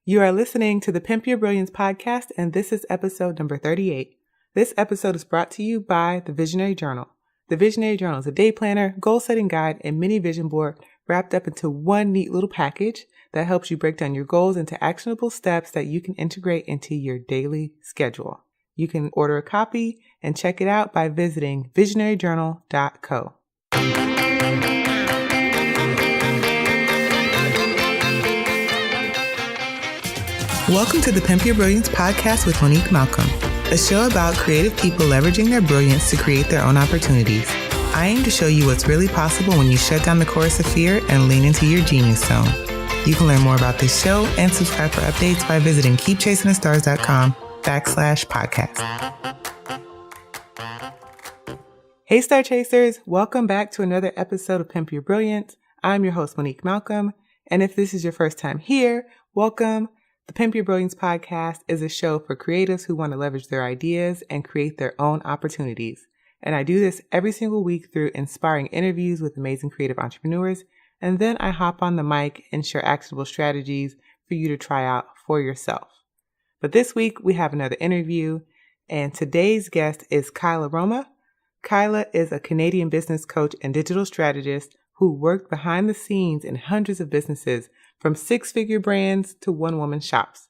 You are listening to the Pimp Your Brilliance podcast, and this is episode number 38. This episode is brought to you by the Visionary Journal. The Visionary Journal is a day planner, goal-setting guide, and mini vision board wrapped up into one neat little package that helps you break down your goals into actionable steps that you can integrate into your daily schedule. You can order a copy and check it out by visiting visionaryjournal.co. Welcome to the Pimp Your Brilliance podcast with Monique Malcolm, a show about creative people leveraging their brilliance to create their own opportunities. I aim to show you what's really possible when you shut down the chorus of fear and lean into your genius zone. You can learn more about this show and subscribe for updates by visiting keepchasingthestars.com/podcast. Hey Star Chasers, welcome back to another episode of Pimp Your Brilliance. I'm your host, Monique Malcolm, and if this is your first time here, welcome. The Pimp Your Brilliance podcast is a show for creatives who want to leverage their ideas and create their own opportunities. And I do this every single week through inspiring interviews with amazing creative entrepreneurs. And then I hop on the mic and share actionable strategies for you to try out for yourself. But this week we have another interview, and today's guest is Kyla Roma. Kyla is a Canadian business coach and digital strategist who worked behind the scenes in hundreds of businesses, from six-figure brands to one-woman shops.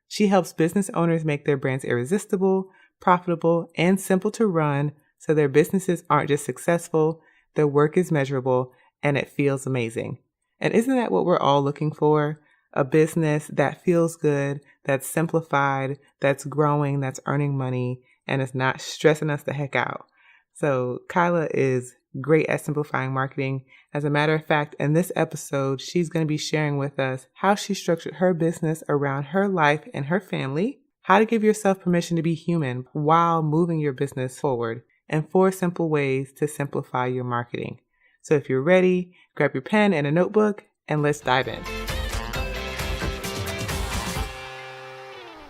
She helps business owners make their brands irresistible, profitable, and simple to run so their businesses aren't just successful, their work is measurable, and it feels amazing. And isn't that what we're all looking for? A business that feels good, that's simplified, that's growing, that's earning money, and is not stressing us the heck out. So Kyla is great at simplifying marketing. As a matter of fact, in this episode, she's going to be sharing with us how she structured her business around her life and her family, how to give yourself permission to be human while moving your business forward, and 4 simple ways to simplify your marketing. So if you're ready, grab your pen and a notebook, and let's dive in.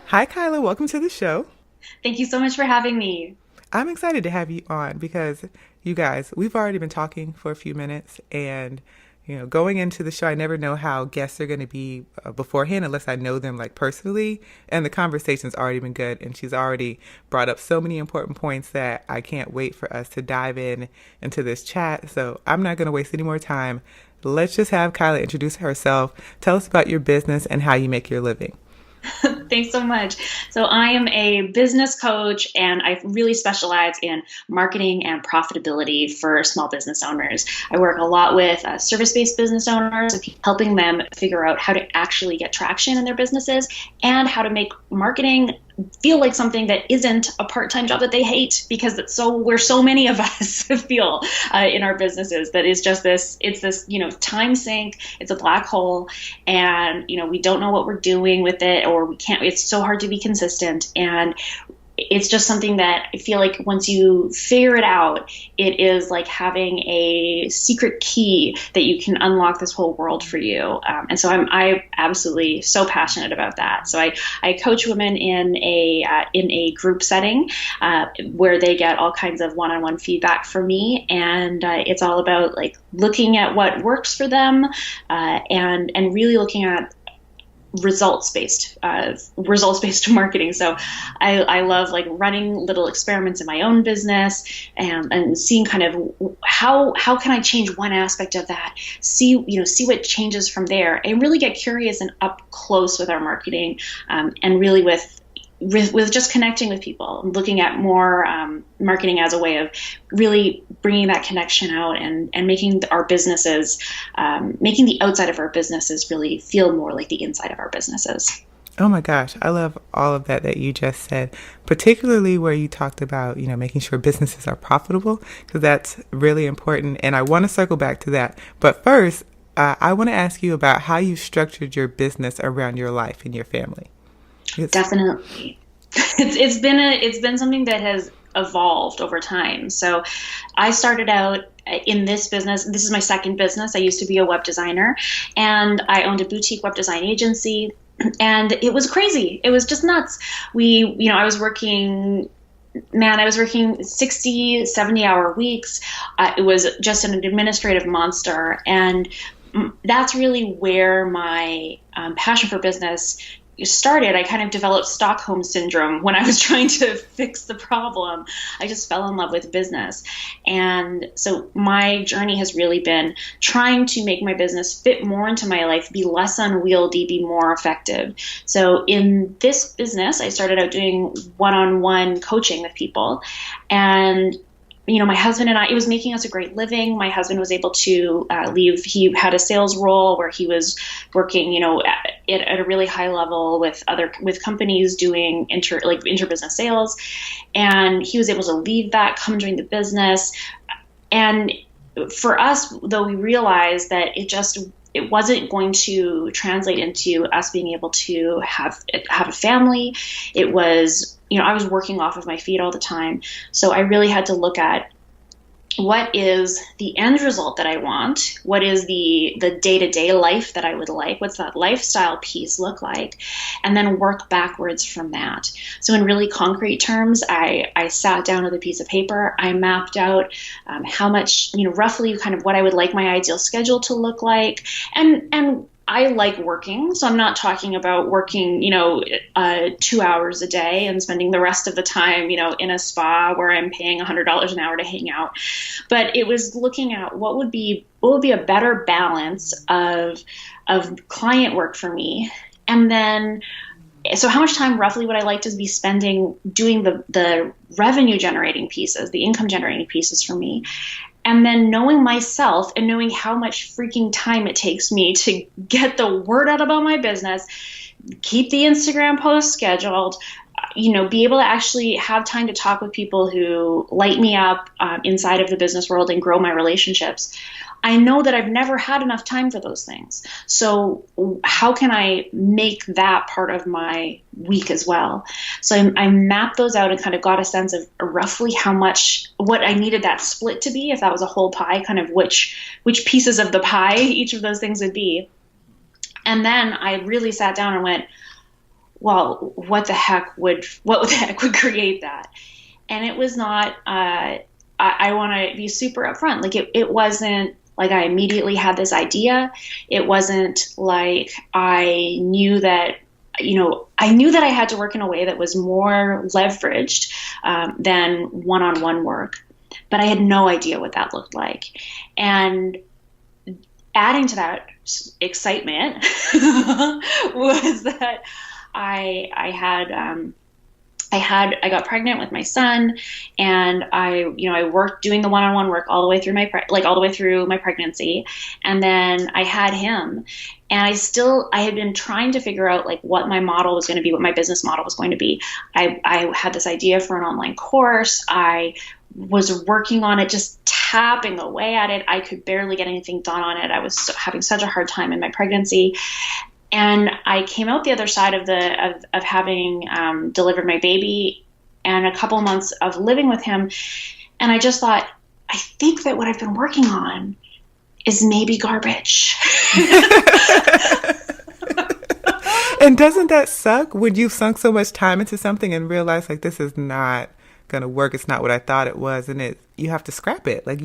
Hi, Kyla. Welcome to the show. Thank you so much for having me. I'm excited to have you on because, you guys, we've already been talking for a few minutes, and going into the show, I never know how guests are going to be beforehand unless I know them like personally, and the conversation's already been good, and she's already brought up so many important points that I can't wait for us to dive into this chat. So I'm not going to waste any more time. Let's just have Kyla introduce herself. Tell us about your business and how you make your living. Thanks so much. So I am a business coach, and I really specialize in marketing and profitability for small business owners. I work a lot with service-based business owners, helping them figure out how to actually get traction in their businesses and how to make marketing feel like something that isn't a part-time job that they hate, because where so many of us feel in our businesses, that is just it's this time sink, it's a black hole, and we don't know what we're doing with it, or we can't, it's so hard to be consistent. And it's just something that I feel like once you figure it out, it is like having a secret key that you can unlock this whole world for you. And so I'm absolutely so passionate about that. So I coach women in a group setting where they get all kinds of one-on-one feedback from me. And it's all about like looking at what works for them and really looking at results-based marketing. So I love like running little experiments in my own business and seeing kind of how can I change one aspect of that, see what changes from there, and really get curious and up close with our marketing, and really with just connecting with people and looking at more marketing as a way of really bringing that connection out and making our businesses, making the outside of our businesses really feel more like the inside of our businesses. Oh my gosh, I love all of that you just said, particularly where you talked about, making sure businesses are profitable, because that's really important. And I want to circle back to that. But first, I want to ask you about how you structured your business around your life and your family. Definitely. It's been something that has evolved over time. So I started out in this business. This is my second business. I used to be a web designer, and I owned a boutique web design agency, and it was crazy. It was just nuts. I was working 60, 70-hour weeks. It was just an administrative monster. And that's really where my passion for business started, I kind of developed Stockholm syndrome when I was trying to fix the problem. I just fell in love with business. And so my journey has really been trying to make my business fit more into my life, be less unwieldy, be more effective. So in this business, I started out doing one-on-one coaching with people. And my husband and I, it was making us a great living. My husband was able to leave. He had a sales role where he was working, at a really high level with companies doing interbusiness sales. And he was able to leave that, come join the business. And for us, though, we realized that it wasn't going to translate into us being able to have a family. It was, I was working off of my feet all the time. So I really had to look at what is the end result that I want? What is the day-to-day life that I would like? What's that lifestyle piece look like? And then work backwards from that. So in really concrete terms, I sat down with a piece of paper. I mapped out how much, roughly kind of what I would like my ideal schedule to look like. And I like working, so I'm not talking about working, 2 hours a day and spending the rest of the time, in a spa where I'm paying $100 an hour to hang out. But it was looking at what would be a better balance of client work for me, and then. So how much time roughly would I like to be spending doing the revenue generating pieces, the income generating pieces for me? And then knowing myself and knowing how much freaking time it takes me to get the word out about my business, keep the Instagram posts scheduled, be able to actually have time to talk with people who light me up inside of the business world and grow my relationships. I know that I've never had enough time for those things. So how can I make that part of my week as well? So I mapped those out and kind of got a sense of roughly what I needed that split to be, if that was a whole pie, kind of which pieces of the pie each of those things would be. And then I really sat down and went, well, what the heck would create that? And it was not, I want to be super upfront. Like it wasn't like I immediately had this idea. It wasn't like I knew that, I had to work in a way that was more leveraged than one-on-one work, but I had no idea what that looked like. And adding to that excitement was that I got pregnant with my son, and I worked doing the one-on-one work all the way through my pregnancy. And then I had him, and I had been trying to figure out like what my model was going to be, what my business model was going to be. I had this idea for an online course. I was working on it, just tapping away at it. I could barely get anything done on it. I was having such a hard time in my pregnancy. And I came out the other side of having delivered my baby and a couple months of living with him. And I just thought, I think that what I've been working on is maybe garbage. And doesn't that suck when you've sunk so much time into something and realize like this is not going to work? It's not what I thought it was. And you have to scrap it. Like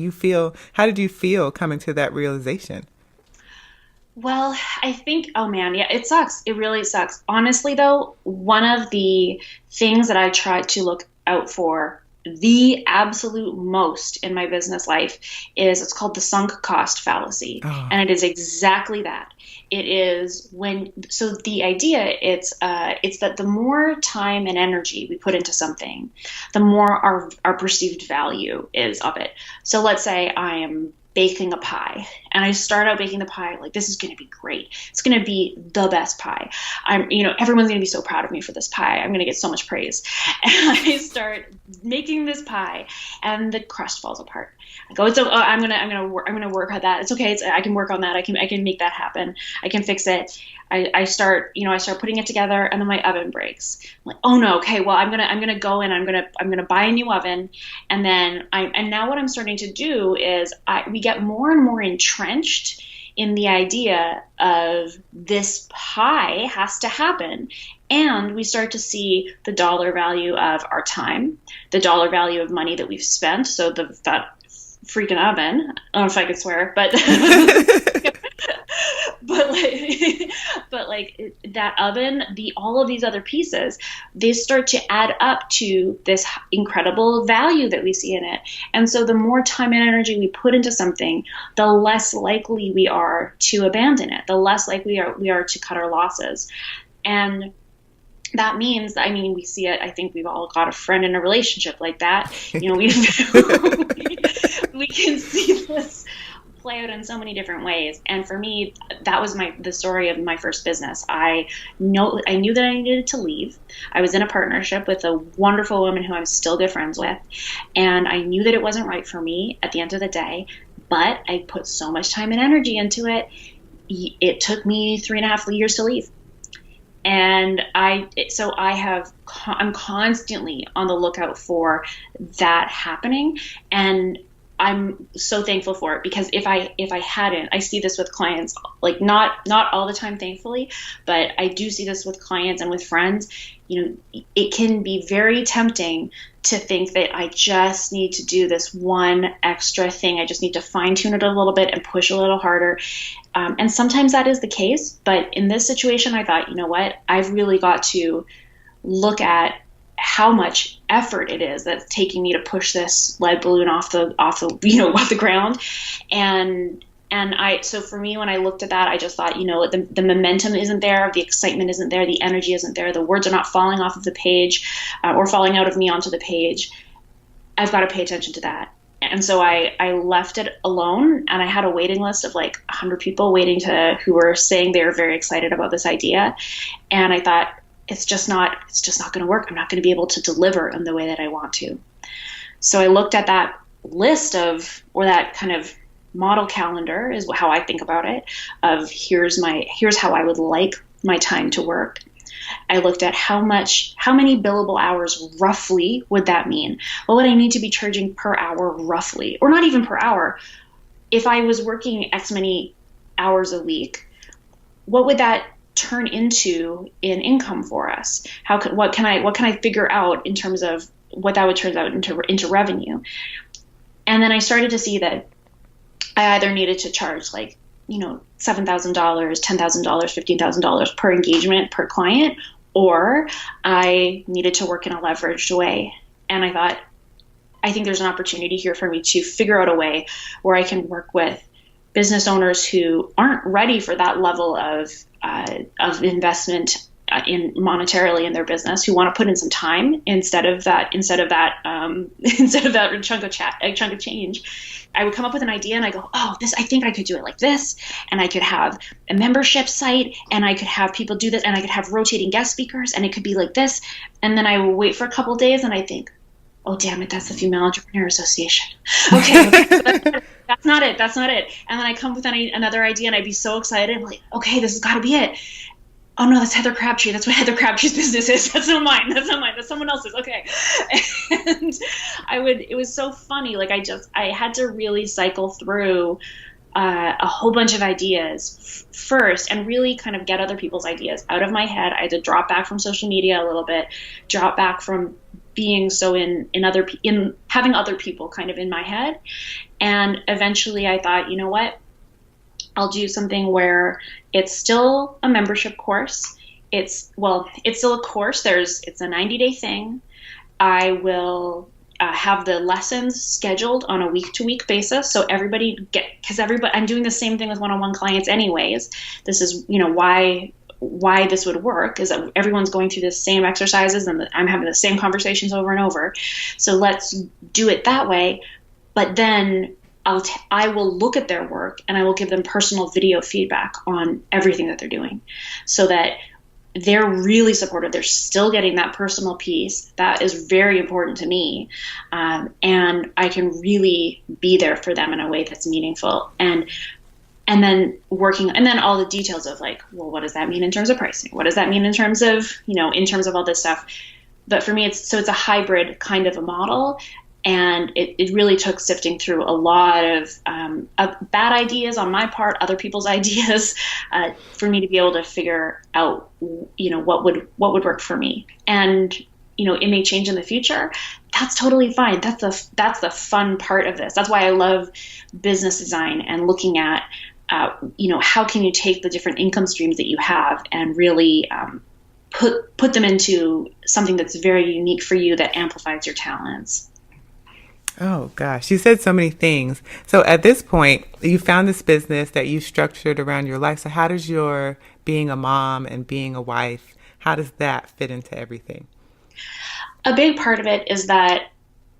how did you feel coming to that realization? Well, I think, oh man, yeah, it sucks. It really sucks. Honestly, though, one of the things that I tried to look out for the absolute most in my business life it's called the sunk cost fallacy. Oh. And it is exactly that. It is so the idea it's that the more time and energy we put into something, the more our perceived value is of it. So let's say I am baking a pie, and I start out baking the pie like, this is going to be great. It's going to be the best pie. Everyone's going to be so proud of me for this pie. I'm going to get so much praise. And I start making this pie, and the crust falls apart. I go, I'm going to work on that. It's okay. I can work on that. I can make that happen. I can fix it. I start putting it together, and then my oven breaks. I'm like, oh no, okay, well I'm gonna go in, I'm gonna buy a new oven, and then now what I'm starting to do is we get more and more entrenched in the idea of this pie has to happen, and we start to see the dollar value of our time, the dollar value of money that we've spent. So that freaking oven. I don't know if I could swear, but. But like that oven, all of these other pieces, they start to add up to this incredible value that we see in it. And so the more time and energy we put into something, the less likely we are to abandon it, the less likely we are to cut our losses. And that means, I mean, we see it, I think we've all got a friend in a relationship like that. You know, we can see this play out in so many different ways. And for me, that was the story of my first business. I knew that I needed to leave. I was in a partnership with a wonderful woman who I'm still good friends with. And I knew that it wasn't right for me at the end of the day, but I put so much time and energy into it. It took me 3.5 years to leave. And I'm constantly on the lookout for that happening. And I'm so thankful for it, because if I hadn't, I see this with clients, like not all the time, thankfully, but I do see this with clients and with friends. You know, it can be very tempting to think that I just need to do this one extra thing. I just need to fine tune it a little bit and push a little harder. And sometimes that is the case. But in this situation, I thought, you know what, I've really got to look at how much effort it is that's taking me to push this lead balloon off the ground. So for me, when I looked at that, I just thought, you know, the momentum isn't there, the excitement isn't there, the energy isn't there, the words are not falling off of the page or falling out of me onto the page. I've got to pay attention to that. And so I left it alone, and I had a waiting list of like 100 people who were saying they were very excited about this idea. And I thought, it's just not going to work. I'm not going to be able to deliver in the way that I want to. So I looked at that list or that kind of model calendar, is how I think about it, of here's how I would like my time to work. I looked at how many billable hours roughly would that mean? What would I need to be charging per hour roughly? Or not even per hour. If I was working X many hours a week, what would that turn into in income for us? What can I figure out in terms of what that would turn out into revenue? And then I started to see that I either needed to charge like, you know, $7,000, $10,000, $15,000 per engagement per client, or I needed to work in a leveraged way. And I thought, I think there's an opportunity here for me to figure out a way where I can work with business owners who aren't ready for that level of investment monetarily in their business, who want to put in some time instead of that chunk of change. I would come up with an idea and I go, I think I could do it like this, and I could have a membership site, and I could have people do this, and I could have rotating guest speakers, and it could be like this. And then I will wait for a couple of days and I think, oh, damn it, that's the Female Entrepreneur Association. Okay, that's not it. And then I come with another idea and I'd be so excited. I'm like, okay, this has got to be it. Oh no, that's Heather Crabtree. That's what Heather Crabtree's business is. That's not mine. That's someone else's. Okay. And it was so funny. Like I had to really cycle through a whole bunch of ideas first and really kind of get other people's ideas out of my head. I had to drop back from social media a little bit, drop back from being so in having other people kind of in my head. And eventually I thought, you know what? I'll do something where it's still a membership course. It's still a course. It's a 90-day thing. I will have the lessons scheduled on a week-to-week basis. So because I'm doing the same thing with one-on-one clients anyways. This is, you know, why this would work is that everyone's going through the same exercises and I'm having the same conversations over and over. So let's do it that way. But then I will look at their work and I will give them personal video feedback on everything that they're doing so that they're really supportive. They're still getting that personal piece that is very important to me. And I can really be there for them in a way that's meaningful. And then all the details of like, well, what does that mean in terms of pricing? What does that mean in terms of all this stuff? But for me, it's a hybrid kind of a model. And it really took sifting through a lot of bad ideas on my part, other people's ideas, for me to be able to figure out, you know, what would work for me. And, you know, it may change in the future. That's totally fine. That's the fun part of this. That's why I love business design and looking at how can you take the different income streams that you have and really put them into something that's very unique for you that amplifies your talents. Oh gosh, you said so many things. So at this point, you found this business that you structured around your life. So how does your being a mom and being a wife, how does that fit into everything? A big part of it is that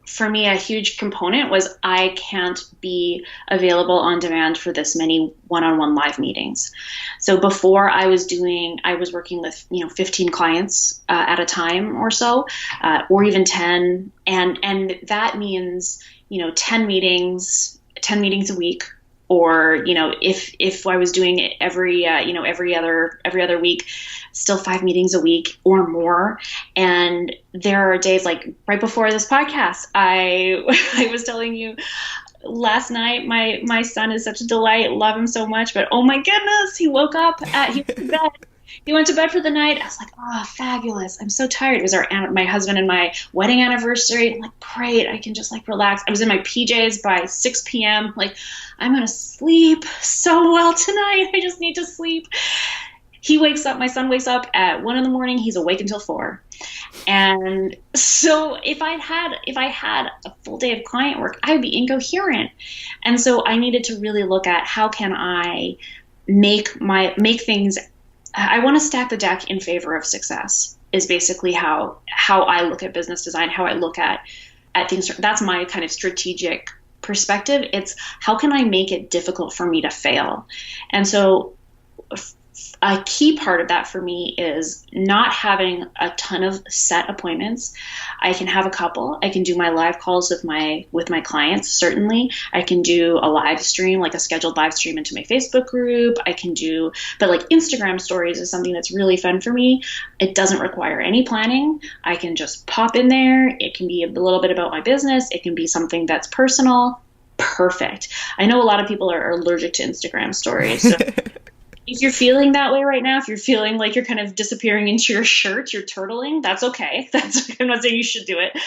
for me, a huge component was I can't be available on demand for this many one-on-one live meetings. So before I was working with 15 clients at a time or so, or even 10, and that means 10 meetings a week. Or if I was doing it every other week, still 5 meetings a week or more. And there are days like right before this podcast, I was telling you last night, my son is such a delight, love him so much, but oh my goodness, he went to bed. He went to bed for the night. I was like, oh, fabulous. I'm so tired. It was my husband and my wedding anniversary. I'm like, great. I can just relax. I was in my PJs by 6 p.m. Like, I'm going to sleep so well tonight. I just need to sleep. He wakes up. My son wakes up at 1 a.m. He's awake until 4. And so if I had a full day of client work, I would be incoherent. And so I needed to really look at how can I make things. I want to stack the deck in favor of success is basically how I look at business design, how I look at things. That's my kind of strategic perspective. It's how can I make it difficult for me to fail? And so a key part of that for me is not having a ton of set appointments. I can have a couple. I can do my live calls with my clients. Certainly, I can do a live stream, like a scheduled live stream into my Facebook group. But like Instagram stories is something that's really fun for me. It doesn't require any planning. I can just pop in there. It can be a little bit about my business. It can be something that's personal. Perfect. I know a lot of people are allergic to Instagram stories. So if you're feeling that way right now, if you're feeling like you're kind of disappearing into your shirt, you're turtling, that's okay. I'm not saying you should do it.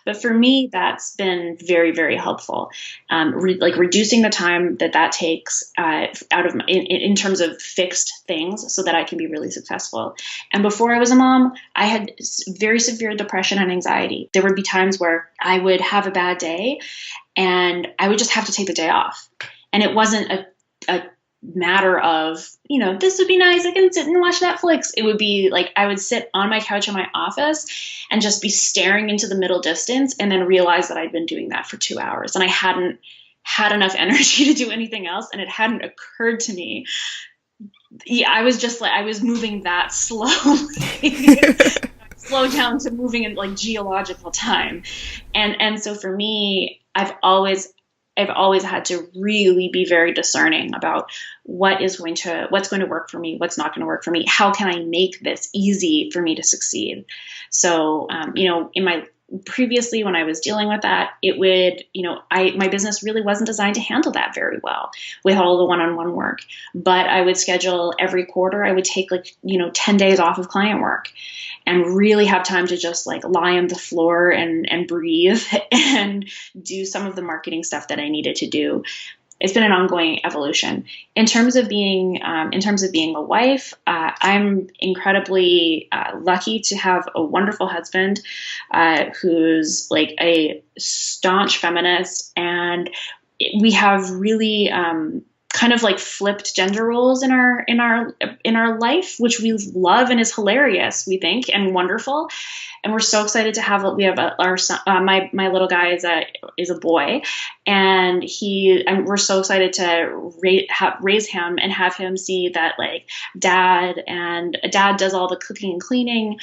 But for me, that's been very, very helpful. Reducing the time that takes in terms of fixed things so that I can be really successful. And before I was a mom, I had very severe depression and anxiety. There would be times where I would have a bad day and I would just have to take the day off. And it wasn't a matter of, this would be nice, I can sit and watch Netflix. It would be like I would sit on my couch in my office and just be staring into the middle distance and then realize that I'd been doing that for 2 hours and I hadn't had enough energy to do anything else, and it hadn't occurred to me. Yeah, I was moving that slowly. Slow down to moving in geological time. And so for me, I've always had to really be very discerning about what's going to work for me, what's not going to work for me. How can I make this easy for me to succeed? So, previously when I was dealing with that, my business really wasn't designed to handle that very well with all the one-on-one work, but I would schedule every quarter, I would take 10 days off of client work and really have time to just lie on the floor and breathe and do some of the marketing stuff that I needed to do. It's been an ongoing evolution. In terms of being a wife, I'm incredibly lucky to have a wonderful husband who's a staunch feminist, and we have really kind of flipped gender roles in our life, which we love and is hilarious, we think, and wonderful. And we're so excited to have. We have our son, my little guy is a boy, and we're so excited to raise him and have him see that dad does all the cooking and cleaning,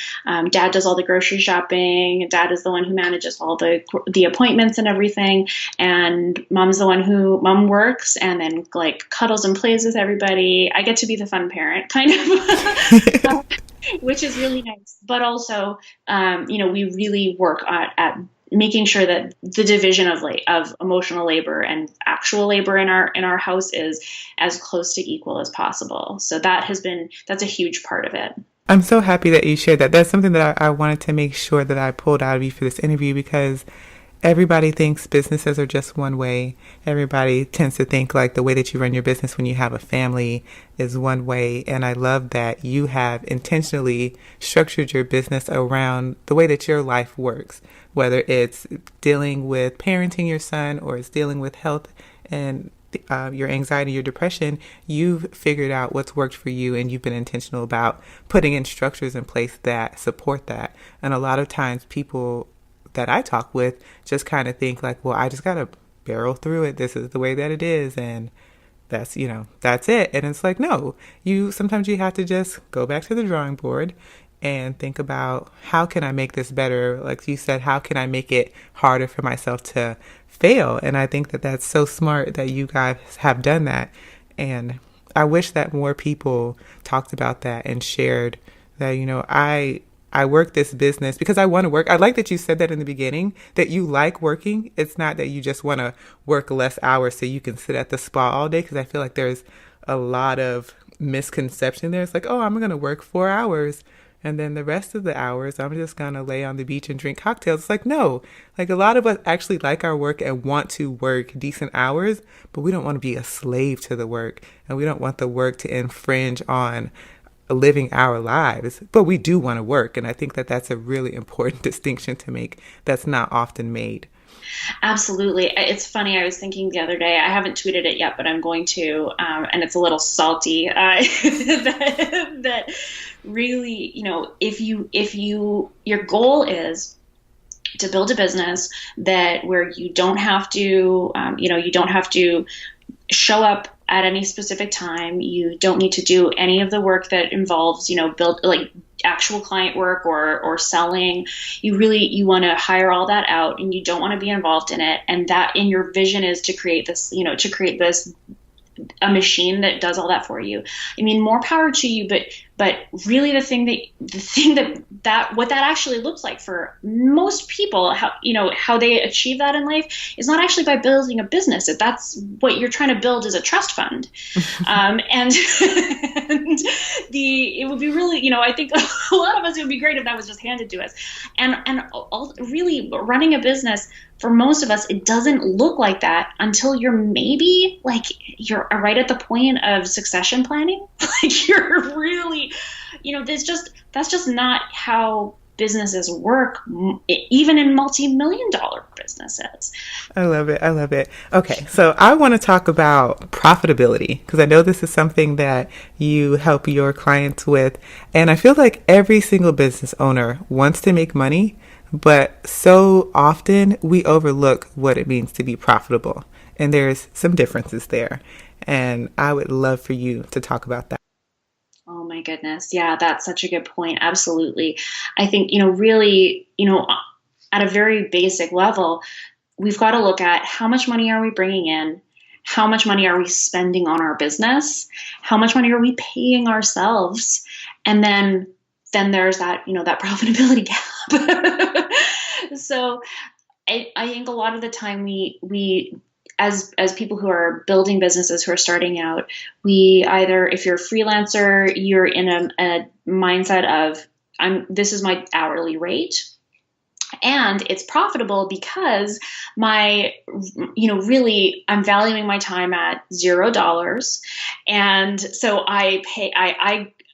dad does all the grocery shopping, dad is the one who manages all the appointments and everything, and mom works and then cuddles and plays with everybody. I get to be the fun parent, kind of. Which is really nice, but also, we really work at making sure that the division of emotional labor and actual labor in our house is as close to equal as possible. So that's a huge part of it. I'm so happy that you shared that. That's something that I wanted to make sure that I pulled out of you for this interview, because Everybody thinks businesses are just one way. Everybody tends to think like the way that you run your business when you have a family is one way. And I love that you have intentionally structured your business around the way that your life works, whether it's dealing with parenting your son or it's dealing with health and your anxiety, your depression. You've figured out what's worked for you, and you've been intentional about putting in structures in place that support that. And a lot of times people that I talk with just kind of think like, well, I just got to barrel through it. This is the way that it is. And that's it. And it's like, no, sometimes you have to just go back to the drawing board and think about how can I make this better? Like you said, how can I make it harder for myself to fail? And I think that that's so smart that you guys have done that. And I wish that more people talked about that and shared that, I work this business because I want to work. I like that you said that in the beginning, that you like working. It's not that you just want to work less hours so you can sit at the spa all day, because I feel like there's a lot of misconception there. It's like, oh, I'm going to work 4 hours and then the rest of the hours I'm just going to lay on the beach and drink cocktails. It's like, no, like a lot of us actually like our work and want to work decent hours, but we don't want to be a slave to the work, and we don't want the work to infringe on living our lives, but we do want to work. And I think that that's a really important distinction to make that's not often made. Absolutely. It's funny. I was thinking the other day, I haven't tweeted it yet, but I'm going to, and it's a little salty, that really, your goal is to build a business where you don't have to, you don't have to show up at any specific time. You don't need to do any of the work that involves, build like actual client work or selling. You want to hire all that out, and you don't want to be involved in it. And that in your vision is to create this, a machine that does all that for you. I mean, more power to you, but really what that actually looks like for most people, how they achieve that in life is not actually by building a business. If that's what you're trying to build is a trust fund. And it would be really, I think a lot of us, it would be great if that was just handed to us. And really running a business, for most of us, it doesn't look like that until you're maybe like you're right at the point of succession planning. Like you're really, that's just not how businesses work, even in multi-million-dollar businesses. I love it. I love it. Okay, so I want to talk about profitability, because I know this is something that you help your clients with. And I feel like every single business owner wants to make money, but so often we overlook what it means to be profitable. And there's some differences there. And I would love for you to talk about that. Oh my goodness. Yeah, that's such a good point. Absolutely. I think, really, at a very basic level, we've got to look at how much money are we bringing in? How much money are we spending on our business? How much money are we paying ourselves? And then there's that, that profitability gap. So I think a lot of the time we as people who are building businesses, who are starting out, we either, if you're a freelancer, you're in a mindset of this is my hourly rate. And it's profitable because really I'm valuing my time at $0. And so I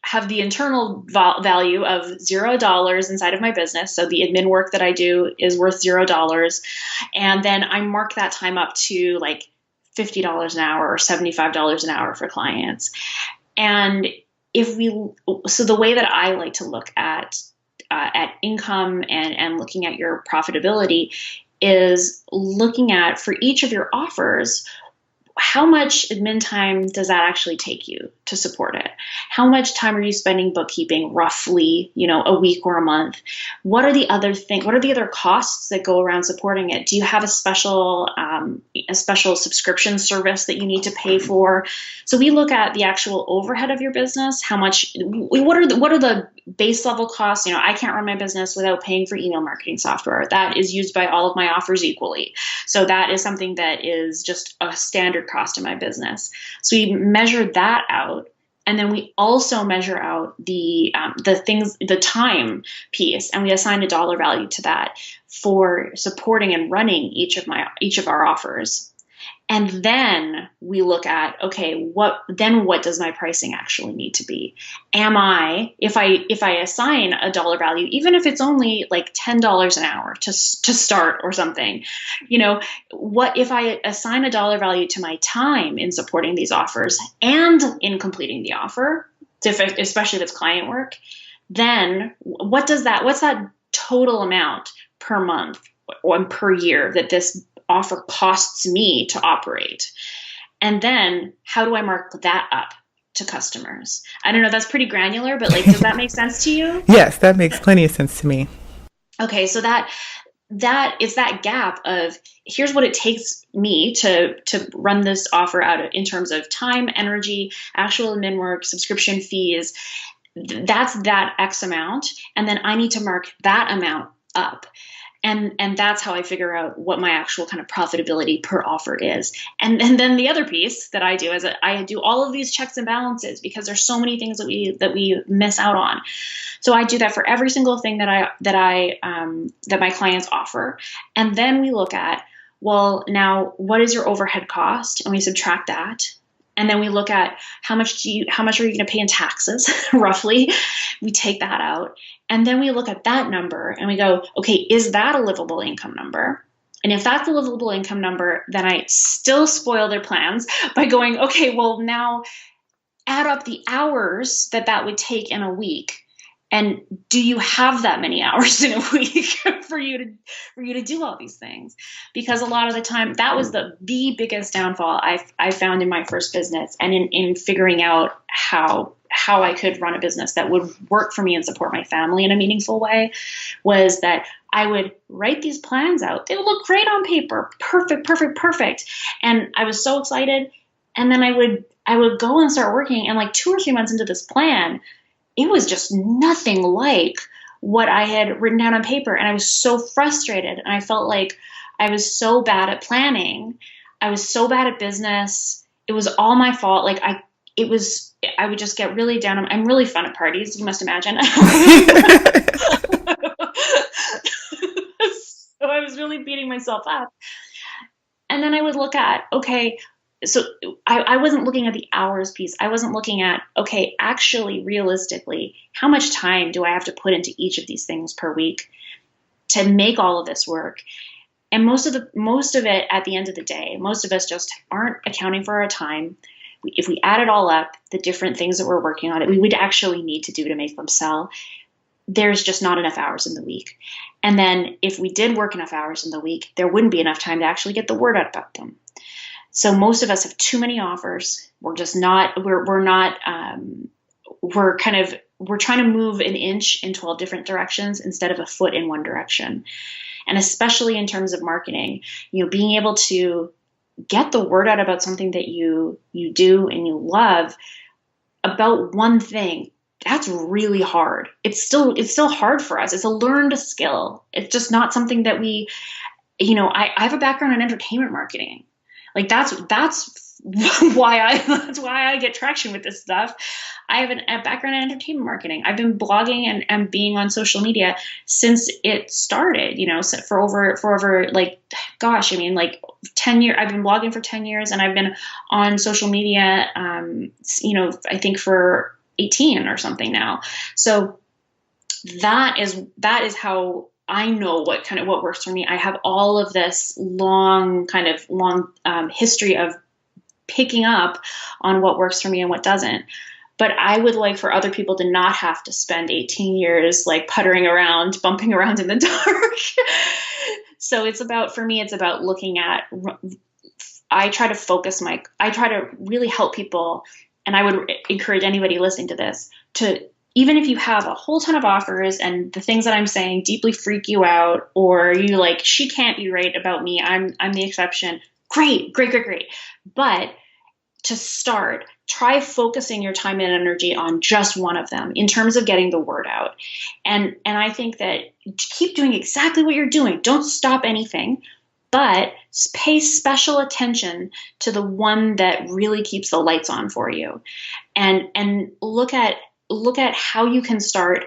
have the internal value of $0 inside of my business. So the admin work that I do is worth $0. And then I mark that time up to like $50 an hour or $75 an hour for clients. And so the way that I like to look at income and looking at your profitability is looking at, for each of your offers, how much admin time does that actually take you to support it? How much time are you spending bookkeeping, roughly, a week or a month? What are the other things? What are the other costs that go around supporting it? Do you have a special subscription service that you need to pay for? So we look at the actual overhead of your business. How much? What are the base level costs? I can't run my business without paying for email marketing software. That is used by all of my offers equally. So that is something that is just a standard cost in my business. So we measure that out. And then we also measure out the time piece, and we assign a dollar value to that for supporting and running each of our offers. And then we look at, okay, what does my pricing actually need to be? If I assign a dollar value, even if it's only like $10 an hour to start or something, what if I assign a dollar value to my time in supporting these offers and in completing the offer, especially if it's client work, then what's that total amount per month or per year that this offer costs me to operate? And then how do I mark that up to customers? I don't know, that's pretty granular, but like, does that make sense to you? Yes, that makes plenty of sense to me. Okay, so that it's that gap of, here's what it takes me to run this offer out in terms of time, energy, actual admin work, subscription fees. That's that X amount. And then I need to mark that amount up. And that's how I figure out what my actual kind of profitability per offer is. And then the other piece that I do is I do all of these checks and balances, because there's so many things that we miss out on. So I do that for every single thing that my clients offer. And then we look at, well, now what is your overhead cost? And we subtract that. And then we look at how much are you going to pay in taxes, roughly. We take that out. And then we look at that number and we go, okay, is that a livable income number? And if that's a livable income number, then I still spoil their plans by going, okay, well, now add up the hours that would take in a week. And do you have that many hours in a week for you to do all these things? Because a lot of the time, that was the biggest downfall I found in my first business, and in figuring out how I could run a business that would work for me and support my family in a meaningful way, was that I would write these plans out. They would look great on paper, perfect. And I was so excited. And then I would go and start working, and like 2 or 3 months into this plan, it was just nothing like what I had written down on paper. And I was so frustrated. And I felt like I was so bad at planning. I was so bad at business. It was all my fault. Like I would just get really down. I'm really fun at parties, you must imagine. So I was really beating myself up. And then I would look at, okay, so I wasn't looking at the hours piece. I wasn't looking at, okay, actually, realistically, how much time do I have to put into each of these things per week to make all of this work? And most of it, at the end of the day, most of us just aren't accounting for our time. If we add it all up, the different things that we're working on, that we would actually need to do to make them sell, there's just not enough hours in the week. And then if we did work enough hours in the week, there wouldn't be enough time to actually get the word out about them. So most of us have too many offers. We're just not, we're trying to move an inch in 12 different directions instead of a foot in one direction. And especially in terms of marketing, being able to get the word out about something that you do and you love, about one thing, that's really hard. It's still hard for us. It's a learned skill. It's just not something that I have a background in entertainment marketing. Like that's why I get traction with this stuff. I have a background in entertainment marketing. I've been blogging and being on social media since it started, for over like, 10 years. I've been blogging for 10 years, and I've been on social media, I think for 18 or something now. So that is how I know what works for me. I have all of this long history of picking up on what works for me and what doesn't. But I would like for other people to not have to spend 18 years like puttering around, bumping around in the dark. So for me, it's about looking at, I try to really help people. And I would encourage anybody listening to this to, even if you have a whole ton of offers and the things that I'm saying deeply freak you out, or you like, she can't be right about me, I'm the exception. Great. But to start, try focusing your time and energy on just one of them in terms of getting the word out. And I think that keep doing exactly what you're doing. Don't stop anything, but pay special attention to the one that really keeps the lights on for you, and look at how you can start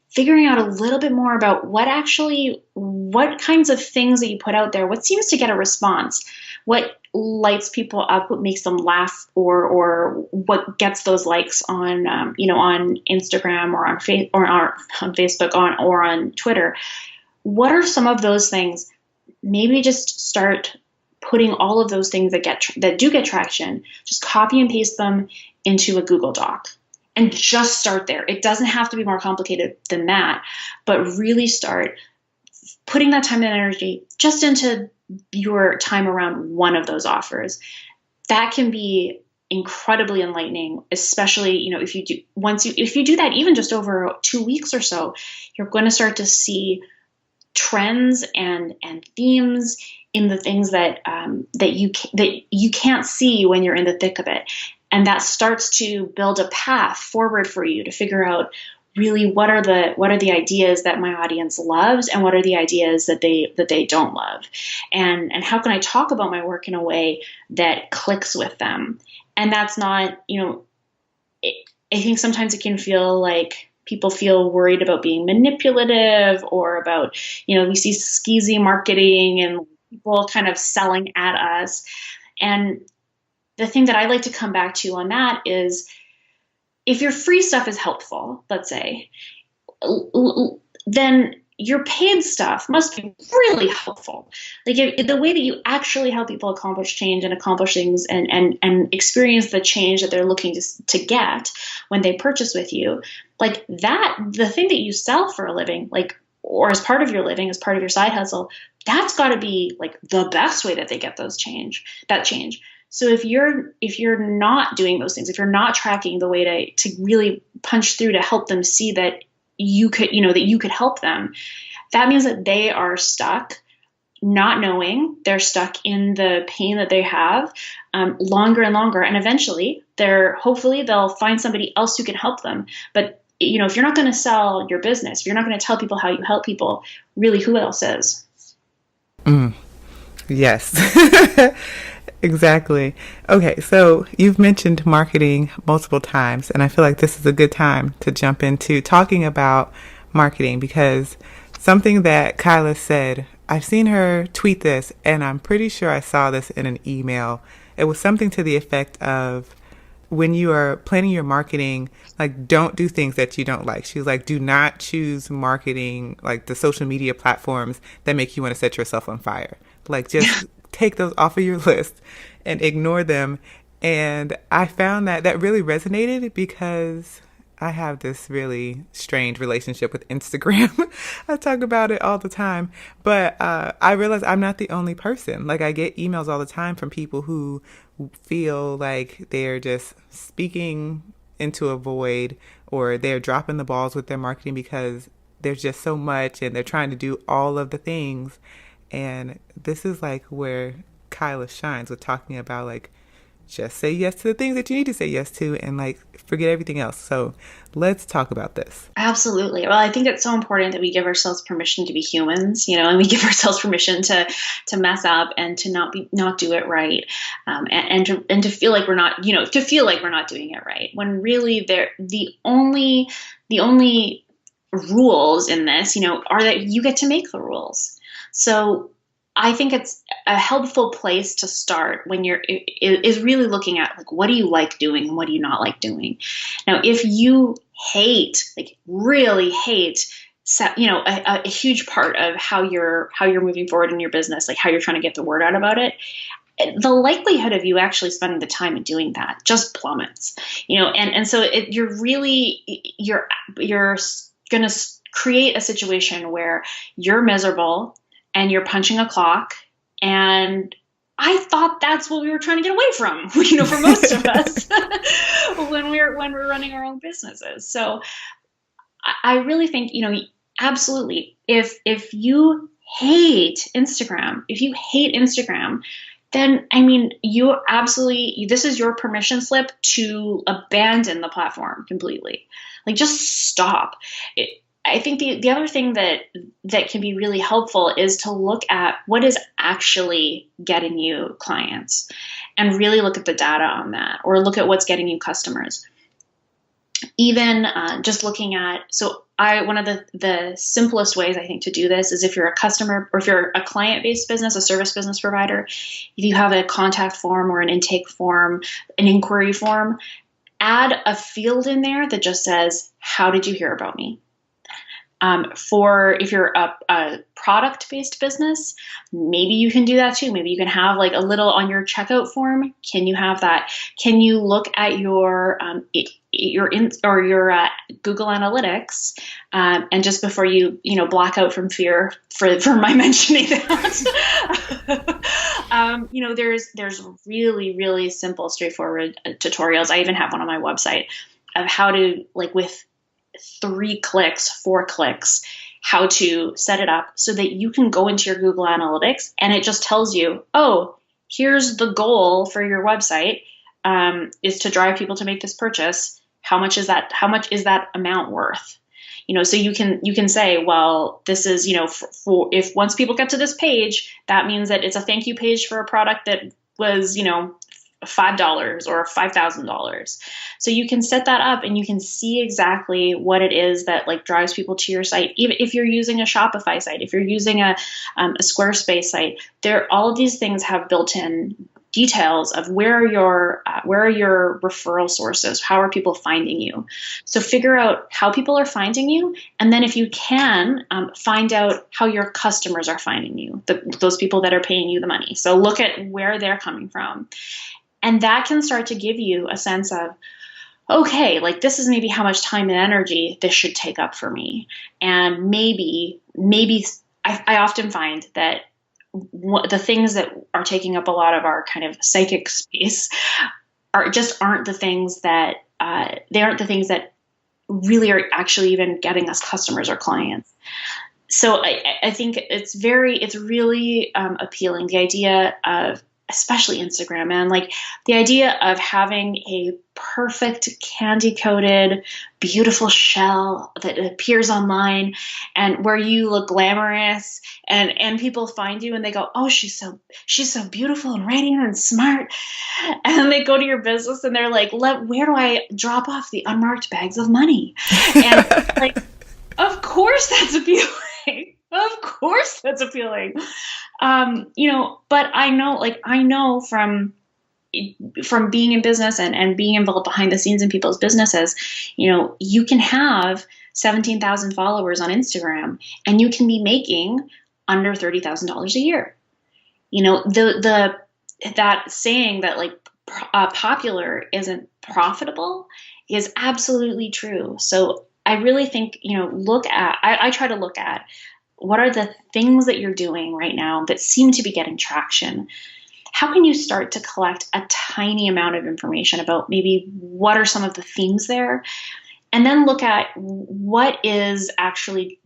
figuring out a little bit more about what kinds of things that you put out there, what seems to get a response, what lights people up, what makes them laugh, or what gets those likes on on Instagram or on Facebook or on Twitter. What are some of those things? Maybe just start putting all of those things that do get traction, just copy and paste them into a Google Doc. And just start there. It doesn't have to be more complicated than that, but really start putting that time and energy just into your time around one of those offers. That can be incredibly enlightening, especially, if you do that even just over 2 weeks or so, you're going to start to see trends and themes in the things that you can't see when you're in the thick of it. And that starts to build a path forward for you to figure out really what are the ideas that my audience loves, and what are the ideas that they don't love, and how can I talk about my work in a way that clicks with them. And that's not, I think sometimes it can feel like people feel worried about being manipulative, or about, we see skeezy marketing and people kind of selling at us. And the thing that I like to come back to on that is, if your free stuff is helpful, let's say, then your paid stuff must be really helpful. Like the way that you actually help people accomplish change and accomplish things and experience the change that they're looking to get when they purchase with you, like that, the thing that you sell for a living, like, or as part of your living, as part of your side hustle, that's got to be like the best way that they get that change. So if you're not doing those things, if you're not tracking the way to really punch through to help them see that you could help them, that means that they are stuck, not knowing, they're stuck in the pain that they have longer and longer, and eventually hopefully they'll find somebody else who can help them. But if you're not going to sell your business, if you're not going to tell people how you help people, really, who else is? Yes. Exactly. Okay, so you've mentioned marketing multiple times, and I feel like this is a good time to jump into talking about marketing, because something that Kyla said, I've seen her tweet this, and I'm pretty sure I saw this in an email. It was something to the effect of, when you are planning your marketing, like, don't do things that you don't like. She was like, do not choose marketing, like the social media platforms that make you want to set yourself on fire. Like, just take those off of your list and ignore them. And I found that really resonated, because I have this really strange relationship with Instagram. I talk about it all the time, but I realize I'm not the only person. Like, I get emails all the time from people who feel like they're just speaking into a void, or they're dropping the balls with their marketing because there's just so much and they're trying to do all of the things. And this is like where Kyla shines with talking about, like, just say yes to the things that you need to say yes to, and like forget everything else. So let's talk about this. Absolutely. Well, I think it's so important that we give ourselves permission to be humans, and we give ourselves permission to mess up and to not do it right, and to feel like we're not doing it right, when really the only rules in this, are that you get to make the rules. So I think it's a helpful place to start when is really looking at, like, what do you like doing and what do you not like doing? Now, if you really hate, a huge part of how you're moving forward in your business, like how you're trying to get the word out about it, the likelihood of you actually spending the time in doing that just plummets, and so you're going to create a situation where you're miserable and you're punching a clock. And I thought that's what we were trying to get away from, for most of us when we're running our own businesses. So I really think, absolutely, if you hate Instagram, then, this is your permission slip to abandon the platform completely. Like, just stop. I think the other thing that can be really helpful is to look at what is actually getting you clients and really look at the data on that, or look at what's getting you customers. Even just looking at, one of the simplest ways I think to do this is if you're a customer, or if you're a client-based business, a service business provider, if you have a contact form or an intake form, an inquiry form, add a field in there that just says, how did you hear about me? For if you're a product-based business, maybe you can do that too. Maybe you can have like a little on your checkout form. Can you have that? Can you look at your Google Analytics, and just before you black out from fear for my mentioning that, there's really, really simple, straightforward tutorials. I even have one on my website of how to, like, with 3 clicks, 4 clicks, how to set it up so that you can go into your Google Analytics and it just tells you, oh, here's the goal for your website, is to drive people to make this purchase. How much is that amount worth? So you can say, well, this is, for if once people get to this page, that means that it's a thank you page for a product that was, $5 or $5,000. So you can set that up and you can see exactly what it is that like drives people to your site. Even if you're using a Shopify site, if you're using a Squarespace site, all of these things have built-in details of where are your referral sources, how are people finding you. So figure out how people are finding you, and then if you can, find out how your customers are finding you, those people that are paying you the money. So look at where they're coming from. And that can start to give you a sense of, okay, like this is maybe how much time and energy this should take up for me. And maybe I often find that the things that are taking up a lot of our kind of psychic space aren't the things that really are actually even getting us customers or clients. So I think it's really appealing, the idea of, especially Instagram, man, like the idea of having a perfect candy-coated, beautiful shell that appears online and where you look glamorous and people find you and they go, oh, she's so beautiful and radiant and smart. And they go to your business and they're like, where do I drop off the unmarked bags of money? And like, of course that's appealing. Of course that's appealing. But I know from being in business and being involved behind the scenes in people's businesses, you can have 17,000 followers on Instagram and you can be making under $30,000 a year. That saying that like popular isn't profitable is absolutely true. So I really think, I try to look at what are the things that you're doing right now that seem to be getting traction. How can you start to collect a tiny amount of information about maybe what are some of the themes there? And then look at what is actually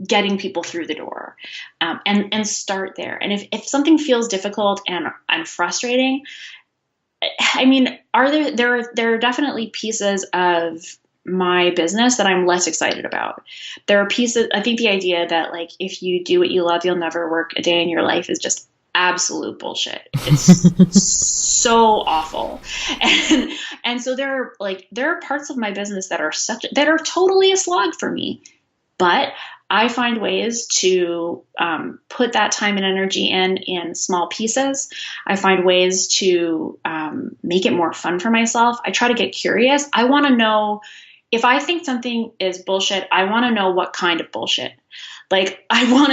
getting people through the door, and start there. And if something feels difficult and frustrating, I mean, there are definitely pieces of my business that I'm less excited about. There are pieces, I think the idea that like, if you do what you love, you'll never work a day in your life is just absolute bullshit. It's so awful. And so there are parts of my business that are totally a slog for me, but I find ways to put that time and energy in small pieces. I find ways to make it more fun for myself. I try to get curious. I want to know if I think something is bullshit. I want to know what kind of bullshit. Like I want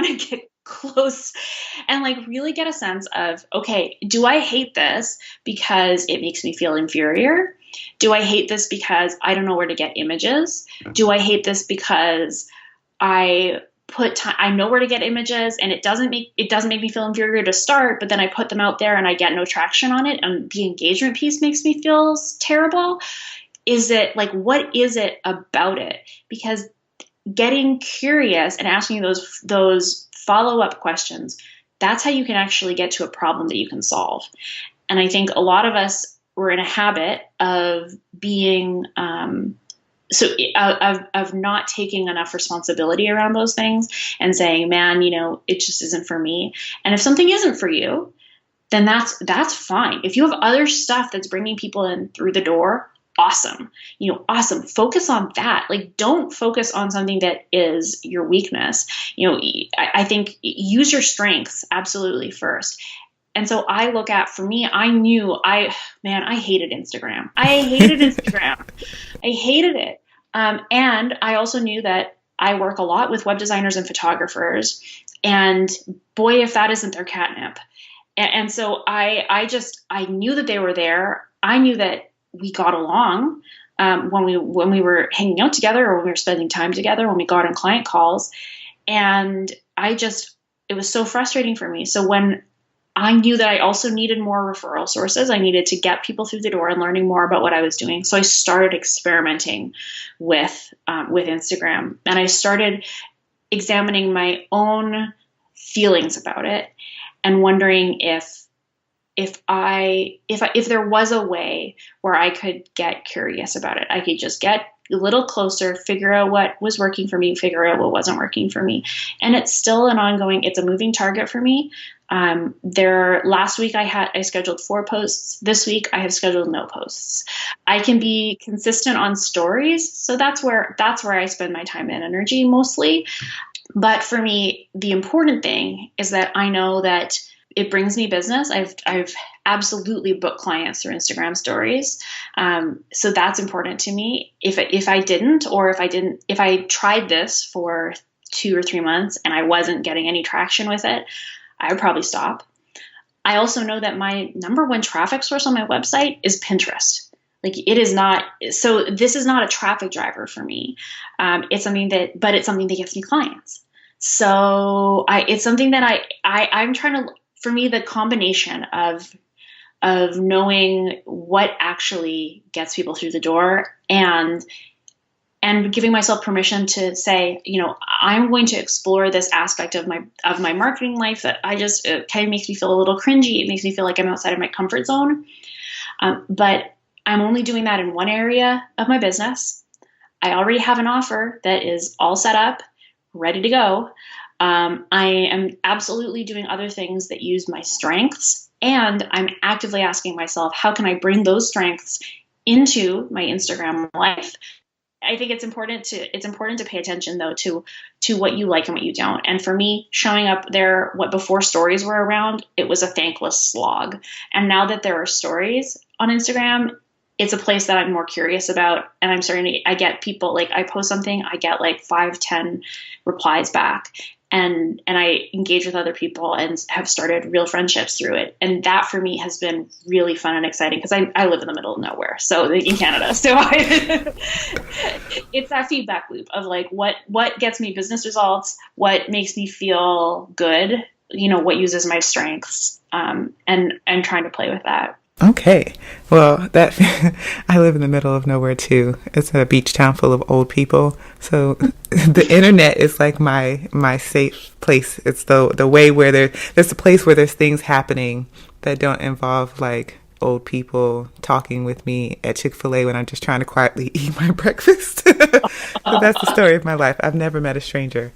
to get close and like really get a sense of, okay, do I hate this because it makes me feel inferior? Do I hate this because I don't know where to get images? Do I hate this because I know where to get images and it doesn't make me feel inferior to start, but then I put them out there and I get no traction on it and the engagement piece makes me feel terrible? Is it like, what is it about it? Because getting curious and asking those follow-up questions, that's how you can actually get to a problem that you can solve. And I think a lot of us were in a habit of being of not taking enough responsibility around those things and saying, man, it just isn't for me. And if something isn't for you, then that's fine. If you have other stuff that's bringing people in through the door, awesome. Awesome. Focus on that. Like, don't focus on something that is your weakness. I think use your strengths absolutely first. And so I look at, for me, I hated Instagram. I hated Instagram. I hated it. And I also knew that I work a lot with web designers and photographers, and boy, if that isn't their catnip. And so I knew that they were there. I knew that we got along when we were hanging out together, or when we were spending time together, when we got on client calls. And it was so frustrating for me. So when I knew that I also needed more referral sources, I needed to get people through the door and learning more about what I was doing. So I started experimenting with Instagram, and I started examining my own feelings about it and wondering if there was a way where I could get curious about it. I could just get a little closer, figure out what was working for me, figure out what wasn't working for me. And it's still it's a moving target for me. Last week I scheduled 4 posts. This week I have scheduled no posts. I can be consistent on stories. So that's where I spend my time and energy mostly. But for me, the important thing is that I know that it brings me business. I've absolutely booked clients through Instagram stories. So that's important to me. If I tried this for 2 or 3 months and I wasn't getting any traction with it, I would probably stop. I also know that my number one traffic source on my website is Pinterest. Like, it is not, so this is not a traffic driver for me. It's something that gets me clients. So it's something that I'm trying to, for me, the combination of knowing what actually gets people through the door and giving myself permission to say, I'm going to explore this aspect of my marketing life that it kind of makes me feel a little cringy. It makes me feel like I'm outside of my comfort zone. But I'm only doing that in one area of my business. I already have an offer that is all set up, ready to go. I am absolutely doing other things that use my strengths, and I'm actively asking myself, how can I bring those strengths into my Instagram life? I think it's important to pay attention, though, to what you like and what you don't. And for me, showing up there, what before stories were around, it was a thankless slog. And now that there are stories on Instagram, it's a place that I'm more curious about. And I get people, like, I post something, I get like 5-10 replies back. And I engage with other people and have started real friendships through it. And that for me has been really fun and exciting, because I live in the middle of nowhere, so in Canada. So it's that feedback loop of like, what gets me business results, what makes me feel good, what uses my strengths, and trying to play with that. Okay. Well, I live in the middle of nowhere too. It's a beach town full of old people. So the internet is like my safe place. It's the way where there's a place where there's things happening that don't involve like old people talking with me at Chick-fil-A when I'm just trying to quietly eat my breakfast. But that's the story of my life. I've never met a stranger,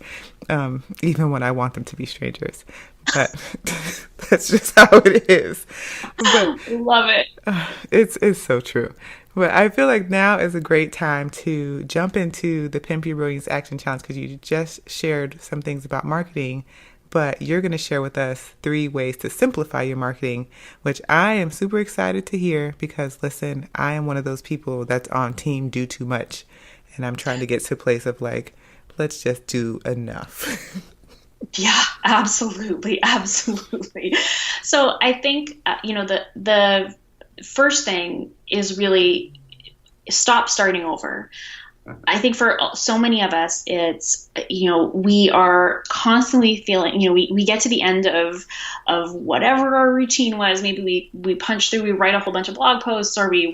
even when I want them to be strangers. But that's just how it is. But love it. It's so true. But I feel like now is a great time to jump into the Pimp Your Brilliance Action Challenge, because you just shared some things about marketing, but you're going to share with us 3 ways to simplify your marketing, which I am super excited to hear, because listen, I am one of those people that's on team do too much, and I'm trying to get to a place of like, let's just do enough. Yeah, absolutely. Absolutely. So I think, the first thing is really stop starting over. I think for so many of us, it's, we are constantly feeling, we get to the end of whatever our routine was. Maybe we punch through, we write a whole bunch of blog posts, or we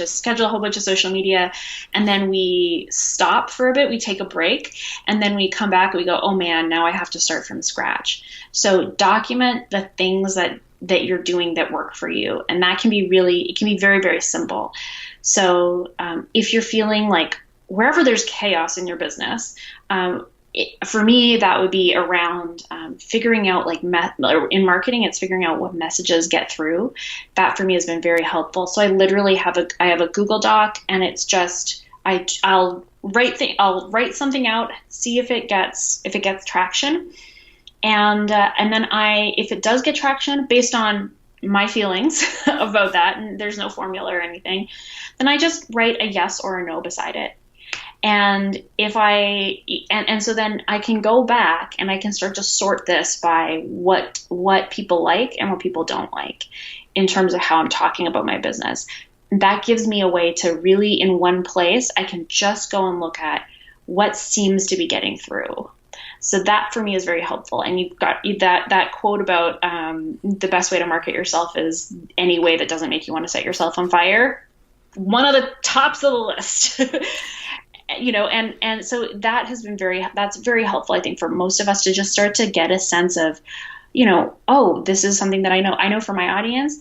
schedule a whole bunch of social media, and then we stop for a bit, we take a break, and then we come back and we go, oh man, now I have to start from scratch. So document the things that you're doing that work for you. And that can be very, very simple. So if you're feeling like wherever there's chaos in your business, for me, that would be around figuring out in marketing, it's figuring out what messages get through. That for me has been very helpful. So I literally have a Google Doc, and it's just I'll write something out, see if it gets traction, and then if it does get traction based on my feelings about that, and there's no formula or anything, then I just write a yes or a no beside it. And so then I can go back and I can start to sort this by what people like and what people don't like in terms of how I'm talking about my business. That gives me a way to really, in one place, I can just go and look at what seems to be getting through. So that for me is very helpful. And you've got that quote about the best way to market yourself is any way that doesn't make you want to set yourself on fire. One of the tops of the list. And so that's very helpful, I think, for most of us to just start to get a sense of, this is something that I know for my audience.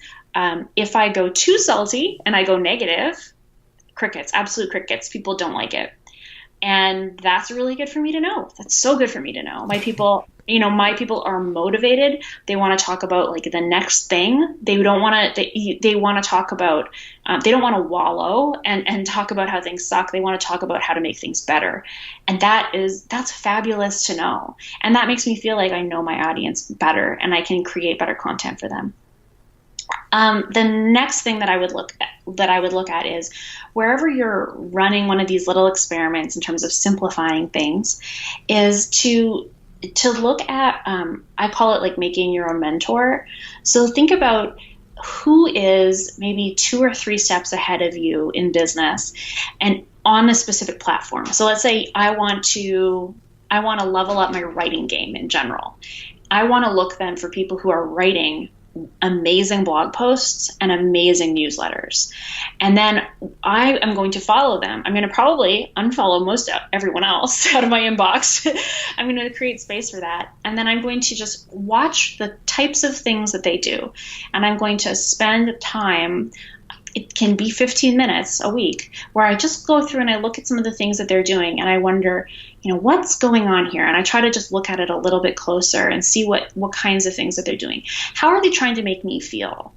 If I go too salty and I go negative, crickets, absolute crickets, people don't like it. And that's really good for me to know. That's so good for me to know. My people are motivated. They want to talk about like the next thing. They don't want to, they want to talk about, they don't want to wallow and talk about how things suck. They want to talk about how to make things better. And that's fabulous to know. And that makes me feel like I know my audience better and I can create better content for them. The next thing that I would look at is wherever you're running one of these little experiments in terms of simplifying things, is to look at, I call it like making your own mentor. So think about who is maybe 2 or 3 steps ahead of you in business and on a specific platform. So let's say I want to level up my writing game in general. I want to look then for people who are writing amazing blog posts and amazing newsletters. And then I am going to follow them. I'm going to probably unfollow everyone else out of my inbox. I'm going to create space for that. And then I'm going to just watch the types of things that they do. And I'm going to spend time, it can be 15 minutes a week, where I just go through and I look at some of the things that they're doing and I wonder, what's going on here? And I try to just look at it a little bit closer and see what kinds of things that they're doing. How are they trying to make me feel?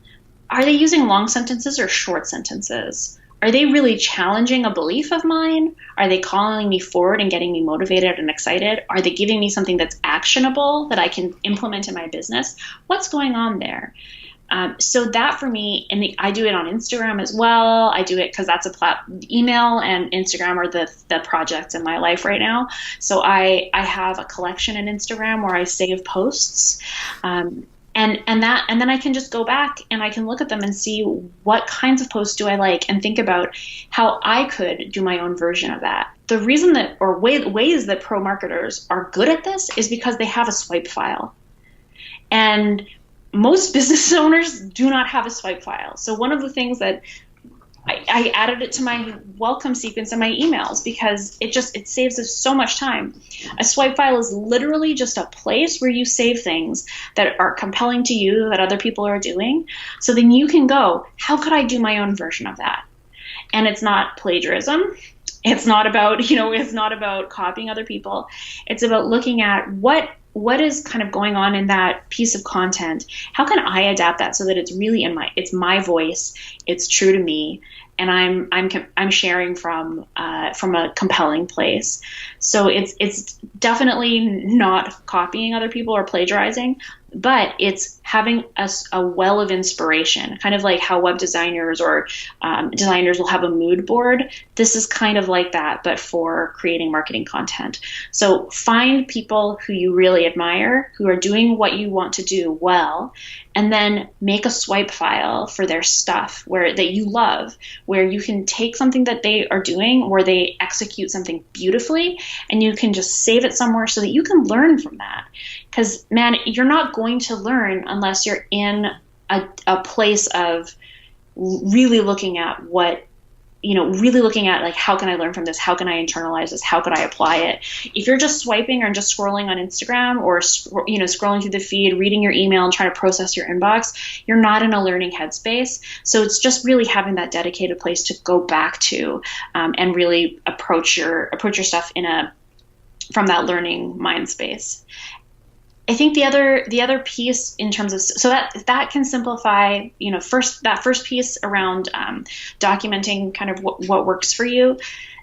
Are they using long sentences or short sentences? Are they really challenging a belief of mine? Are they calling me forward and getting me motivated and excited? Are they giving me something that's actionable that I can implement in my business? What's going on there? So that for me, and I do it on Instagram as well. I do it because that's email and Instagram are the projects in my life right now. So I have a collection in Instagram where I save posts, and then I can just go back and I can look at them and see what kinds of posts do I like and think about how I could do my own version of that. The reason ways that pro marketers are good at this is because they have a swipe file. And most business owners do not have a swipe file. So one of the things that I added it to my welcome sequence in my emails because it saves us so much time. A swipe file is literally just a place where you save things that are compelling to you that other people are doing. So then you can go, how could I do my own version of that? And it's not plagiarism. It's not about, it's not about copying other people. It's about looking at what is kind of going on in that piece of content. How can I adapt that so that it's really it's my voice, it's true to me, and I'm sharing from a compelling place. So it's definitely not copying other people or plagiarizing, but it's having a well of inspiration, kind of like how web designers or designers will have a mood board. This is kind of like that, but for creating marketing content. So find people who you really admire, who are doing what you want to do well, and then make a swipe file for their stuff that you love, where you can take something that they are doing, where they execute something beautifully, and you can just save it somewhere so that you can learn from that. Because, man, you're not going to learn unless you're in a place of really looking at what really looking at like, how can I learn from this? How can I internalize this? How could I apply it? If you're just swiping or just scrolling on Instagram or, scrolling through the feed, reading your email and trying to process your inbox, you're not in a learning headspace. So it's just really having that dedicated place to go back to, and really approach your stuff from that learning mind space. I think the other piece in terms of, so that can simplify, that first piece around documenting kind of what works for you,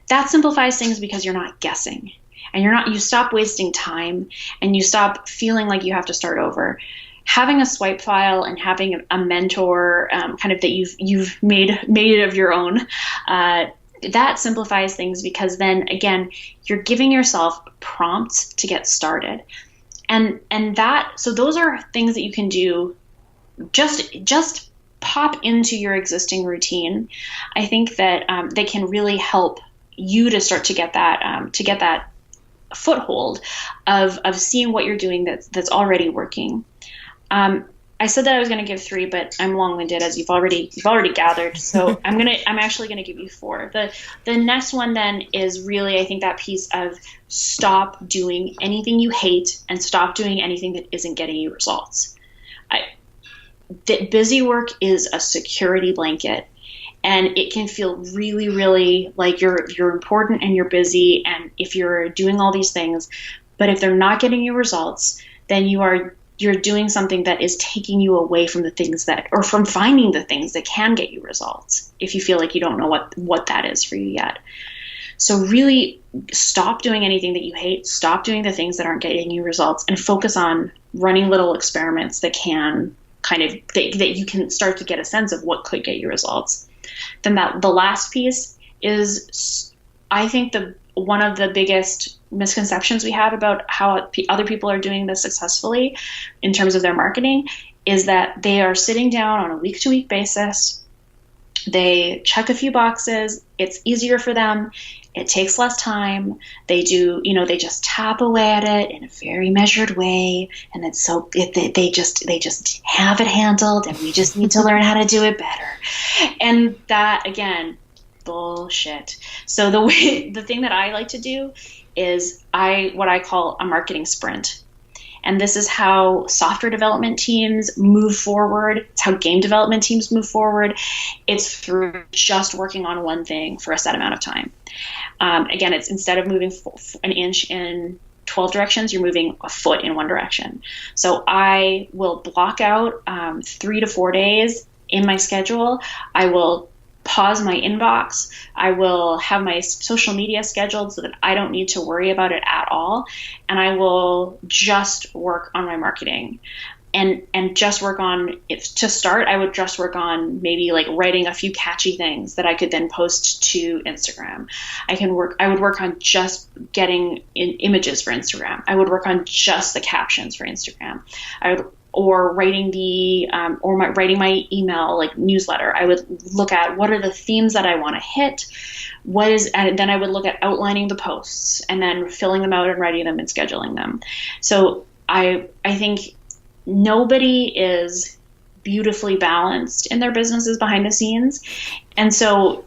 that simplifies things because you're not guessing, and you stop wasting time, and you stop feeling like you have to start over. Having a swipe file and having a mentor kind of that you've made of your own, that simplifies things, because then again, you're giving yourself prompts to get started. And so those are things that you can do, just pop into your existing routine. I think that they can really help you to start to get that foothold of seeing what you're doing that's already working. I said that I was going to give 3, but I'm long-winded, as you've already gathered. So I'm actually going to give you 4. The next one then is really, I think, that piece of stop doing anything you hate and stop doing anything that isn't getting you results. That busy work is a security blanket, and it can feel really, really like you're important and you're busy, and if you're doing all these things, but if they're not getting you results, then you're doing something that is taking you away from the things or from finding the things that can get you results, if you feel like you don't know what that is for you yet. So really stop doing anything that you hate, stop doing the things that aren't getting you results, and focus on running little experiments that can that you can start to get a sense of what could get you results. Then the last piece is, I think, one of the biggest misconceptions we have about how other people are doing this successfully in terms of their marketing is that they are sitting down on a week-to-week basis. They check a few boxes. It's easier for them. It takes less time. They they just tap away at it in a very measured way. And they just have it handled, and we just need to learn how to do it better. And that, again, bullshit. So the thing that I like to do is what I call a marketing sprint. And this is how software development teams move forward. It's how game development teams move forward. It's through just working on one thing for a set amount of time. Again, it's instead of moving an inch in 12 directions, you're moving a foot in one direction. So I will block out 3 to 4 days in my schedule. I will pause my inbox. I will have my social media scheduled so that I don't need to worry about it at all. And I will just work on my marketing and just work on it. To start, I would just work on maybe like writing a few catchy things that I could then post to Instagram. I would work on just getting images for Instagram. I would work on just the captions for Instagram. Writing writing my email like newsletter. I would look at what are the themes that I want to hit, and then I would look at outlining the posts and then filling them out and writing them and scheduling them. So I think nobody is beautifully balanced in their businesses behind the scenes. And so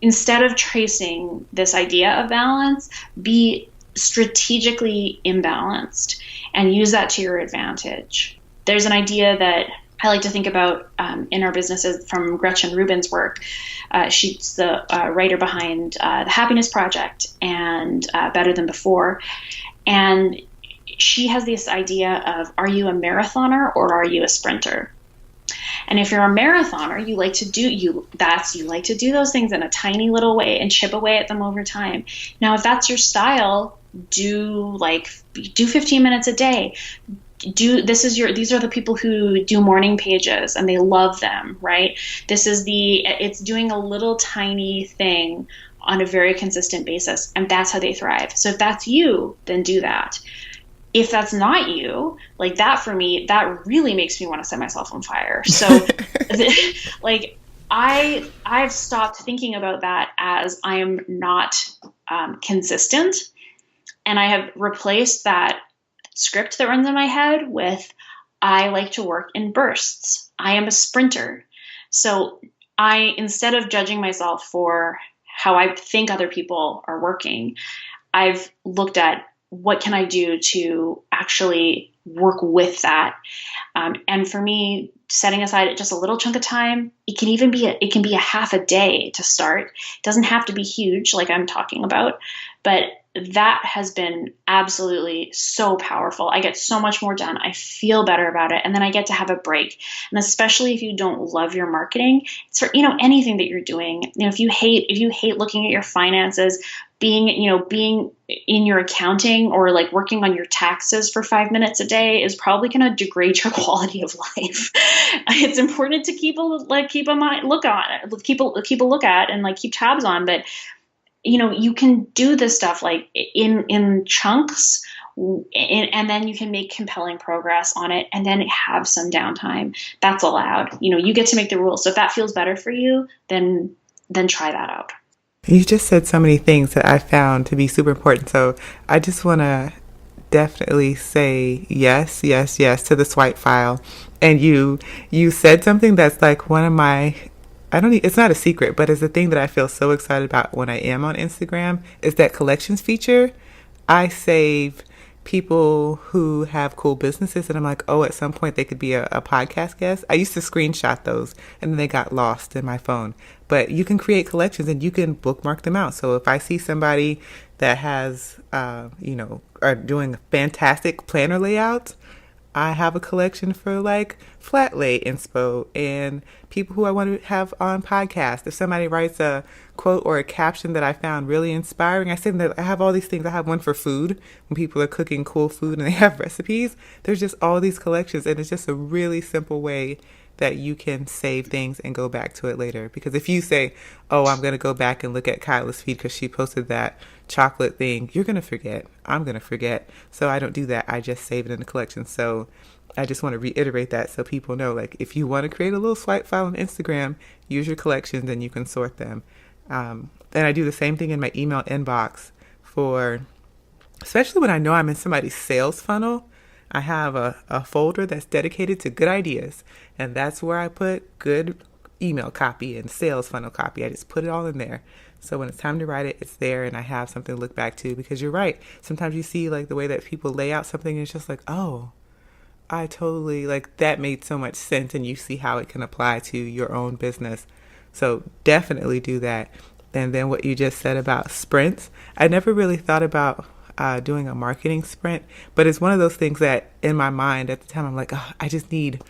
instead of tracing this idea of balance, be strategically imbalanced and use that to your advantage. There's an idea that I like to think about in our businesses from Gretchen Rubin's work. She's the writer behind The Happiness Project and Better Than Before. And she has this idea of, are you a marathoner or are you a sprinter? And if you're a marathoner, you like to do those things in a tiny little way and chip away at them over time. Now, if that's your style, do 15 minutes a day. These are the people who do morning pages and they love them, right? It's doing a little tiny thing on a very consistent basis, and that's how they thrive. So if that's you, then do that. If that's not you, like that, for me, that really makes me want to set myself on fire. So I've stopped thinking about that as I am not consistent. And I have replaced that script that runs in my head with, I like to work in bursts. I am a sprinter. So instead of judging myself for how I think other people are working, I've looked at what can I do to actually work with that. And for me, setting aside just a little chunk of time, it can be a half a day to start. It doesn't have to be huge like I'm talking about, but that has been absolutely so powerful. I get so much more done. I feel better about it. And then I get to have a break. And especially if you don't love your marketing, it's for, anything that you're doing. If you hate looking at your finances, being in your accounting or like working on your taxes for 5 minutes a day is probably going to degrade your quality of life. It's important to keep a look at and like keep tabs on, but you can do this stuff like in chunks, and then you can make compelling progress on it and then have some downtime. That's allowed. You get to make the rules. So if that feels better for you, then try that out. You just said so many things that I found to be super important. So I just want to definitely say yes to the swipe file. And you said something that's like one of my, it's not a secret, but it's a thing that I feel so excited about when I am on Instagram is that collections feature. I save people who have cool businesses and I'm like, oh, at some point they could be a podcast guest. I used to screenshot those and then they got lost in my phone. But you can create collections and you can bookmark them out. So if I see somebody that has, are doing fantastic planner layouts, I have a collection for like flat lay inspo and people who I want to have on podcasts. If somebody writes a quote or a caption that I found really inspiring, I say that I have all these things. I have one for food when people are cooking cool food and they have recipes. There's just all these collections and it's just a really simple way that you can save things and go back to it later. Because if you say, oh, I'm going to go back and look at Kyla's feed because she posted that chocolate thing, you're going to forget. I'm going to forget. So I don't do that. I just save it in the collection. So I just want to reiterate that so people know, like, if you want to create a little swipe file on Instagram, use your collections and you can sort them. And I do the same thing in my email inbox for, especially when I know I'm in somebody's sales funnel. I have a folder that's dedicated to good ideas, and that's where I put good email copy and sales funnel copy. I just put it all in there. So when it's time to write it, it's there and I have something to look back to, because you're right. Sometimes you see like the way that people lay out something and it's just like, oh, I totally, like, that made so much sense, and you see how it can apply to your own business. So definitely do that. And then what you just said about sprints, I never really thought about doing a marketing sprint, but it's one of those things that in my mind at the time, I'm like, oh, I just need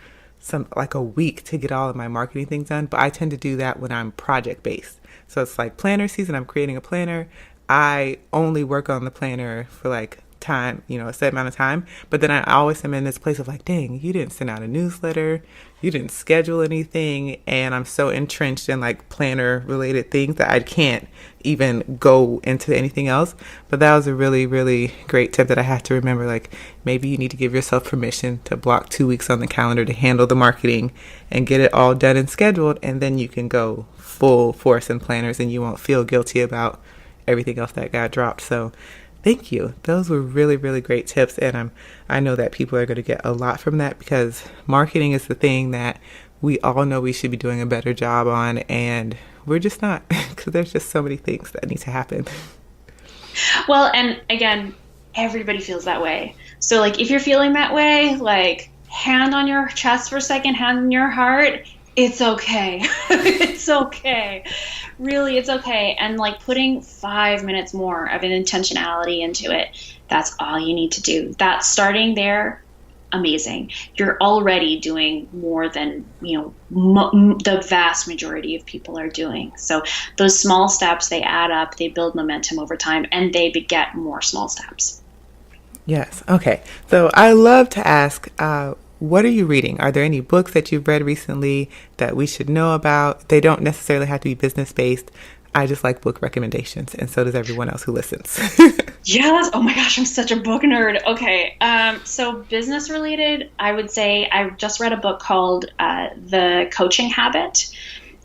a week to get all of my marketing things done. But I tend to do that when I'm project based. So it's like planner season. I'm creating a planner. I only work on the planner for like time, a set amount of time. But then I always am in this place of like, dang, you didn't send out a newsletter. You didn't schedule anything. And I'm so entrenched in like planner related things that I can't even go into anything else. But that was a really, really great tip that I have to remember. Like, maybe you need to give yourself permission to block 2 weeks on the calendar to handle the marketing and get it all done and scheduled. And then you can go full force in planners and you won't feel guilty about everything else that got dropped. So thank you. Those were really, really great tips. And I know that people are going to get a lot from that, because marketing is the thing that we all know we should be doing a better job on. And we're just not, because there's just so many things that need to happen. Well, and again, everybody feels that way. So like, if you're feeling that way, like, hand on your chest for a second, hand on your heart. It's okay. It's okay. Really, it's okay. And like putting 5 minutes more of an intentionality into it, that's all you need to do. That starting there, amazing. You're already doing more than, the vast majority of people are doing. So those small steps, they add up, they build momentum over time, and they beget more small steps. Yes. Okay. So I love to ask, what are you reading? Are there any books that you've read recently that we should know about? They don't necessarily have to be business-based. I just like book recommendations, and so does everyone else who listens. Yes. Oh my gosh, I'm such a book nerd. Okay. So business-related, I would say I just read a book called The Coaching Habit,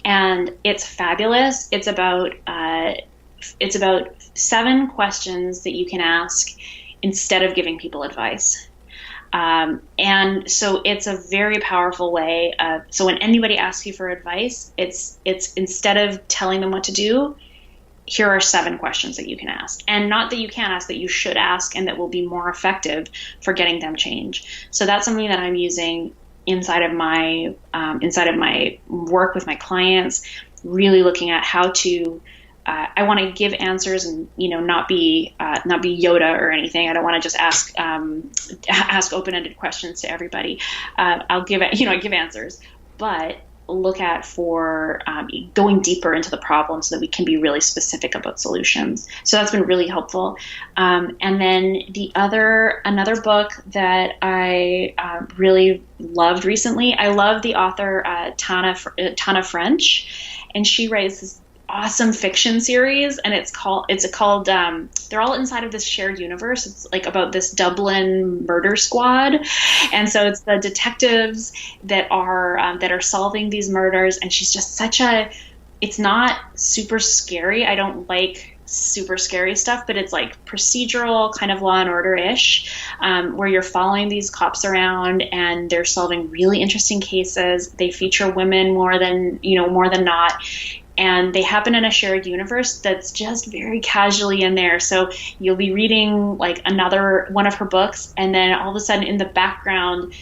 and it's fabulous. It's about 7 questions that you can ask instead of giving people advice. And so it's a very powerful way. So when anybody asks you for advice, it's instead of telling them what to do, here are 7 questions that you can ask. And not that you can ask, that you should ask, and that will be more effective for getting them change. So that's something that I'm using inside of my work with my clients, really looking at how to I want to give answers and, not be Yoda or anything. I don't want to just ask open-ended questions to everybody. I'll give answers, but look at for going deeper into the problem so that we can be really specific about solutions. So that's been really helpful. And then another book that I really loved recently, I love the author Tana French, and she writes this awesome fiction series, and it's called they're all inside of this shared universe. It's like about this Dublin murder squad, and so it's the detectives that are solving these murders, and she's just it's not super scary. I don't like super scary stuff, but it's like procedural, kind of Law and Order-ish, where you're following these cops around and they're solving really interesting cases. They feature women more than not. And they happen in a shared universe that's just very casually in there. So you'll be reading like another one of her books, and then all of a sudden in the background,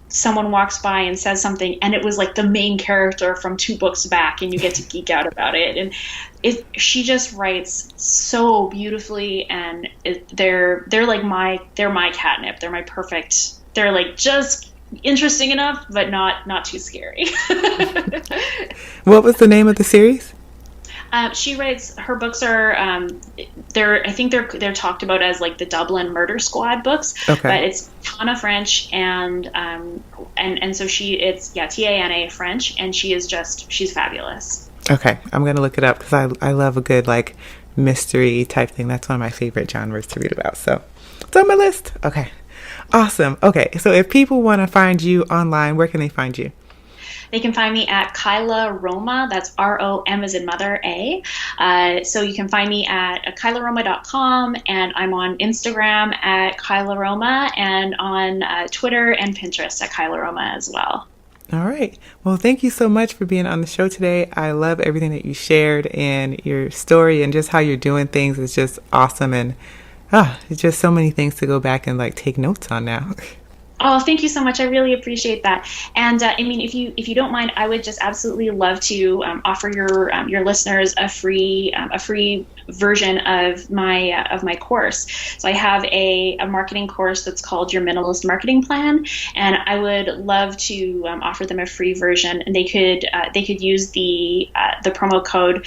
someone walks by and says something, and it was like the main character from 2 books back, and you get to geek out about it. And she just writes so beautifully, and they're my catnip. They're my perfect. They're like just interesting enough, but not too scary. What was the name of the series? She writes, her books are they're talked about as like the Dublin Murder Squad books. Okay. But it's Tana French, and so it's Tana French, and she's fabulous. Okay, I'm gonna look it up because I love a good like mystery type thing. That's one of my favorite genres to read about. So it's on my list. Okay. Awesome. Okay, so if people want to find you online, where can they find you? They can find me at Kyla Roma. That's ROM as in mother, A. So you can find me at kylaroma.com, and I'm on Instagram at Kyla Roma, and on Twitter and Pinterest at Kyla Roma as well. All right. Well, thank you so much for being on the show today. I love everything that you shared, and your story and just how you're doing things is just awesome. And it's just so many things to go back and like take notes on now. Oh, thank you so much. I really appreciate that. And I mean, if you don't mind, I would just absolutely love to offer your listeners a free version of my course. So I have a marketing course that's called Your Minimalist Marketing Plan, and I would love to offer them a free version. And they could use the promo code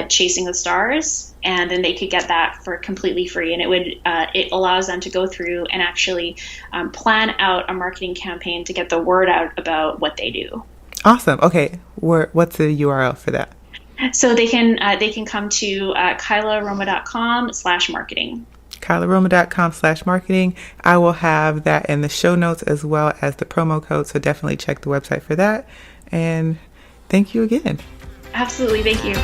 Chasing the Stars, and then they could get that for completely free. And it allows them to go through and actually plan out a marketing campaign to get the word out about what they do. Awesome. Okay, what's the URL for that? So they can come to kylaroma.com/marketing. kylaroma.com/marketing. I will have that in the show notes as well as the promo code. So definitely check the website for that. And thank you again. Absolutely. Thank you.